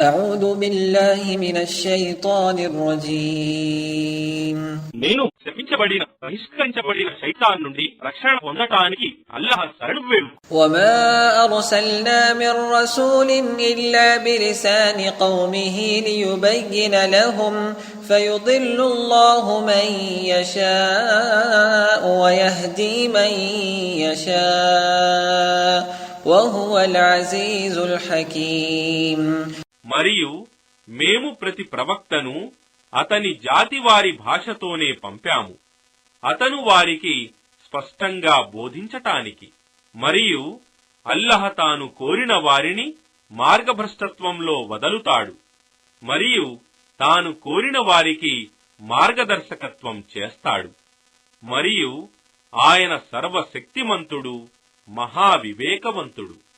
أعوذ بالله من الشيطان الرجيم నేను శపించబడిన బహిష్కరించబడిన శైతాన్ నుండి రక్షణ పొందటానికి అల్లాహ్ శరణు వేడు. وما أرسلنا من رسول إلا بلسان قومه ليبين لهم فيضل الله من يشاء ويهدي من يشاء وهو العزيز الحكيم. మరియు మేము ప్రతి ప్రవక్తను అతని జాతి వారి భాషతోనే పంపాము, అతను వారికి స్పష్టంగా బోధించటానికి. మరియు అల్లాహ్ తాను కోరిన వారిని మార్గభ్రష్టత్వంలో వదలుతాడు, మరియు తాను కోరిన వారికి మార్గదర్శకత్వం చేస్తాడు. మరియు ఆయన సర్వశక్తిమంతుడు, మహావివేకవంతుడు.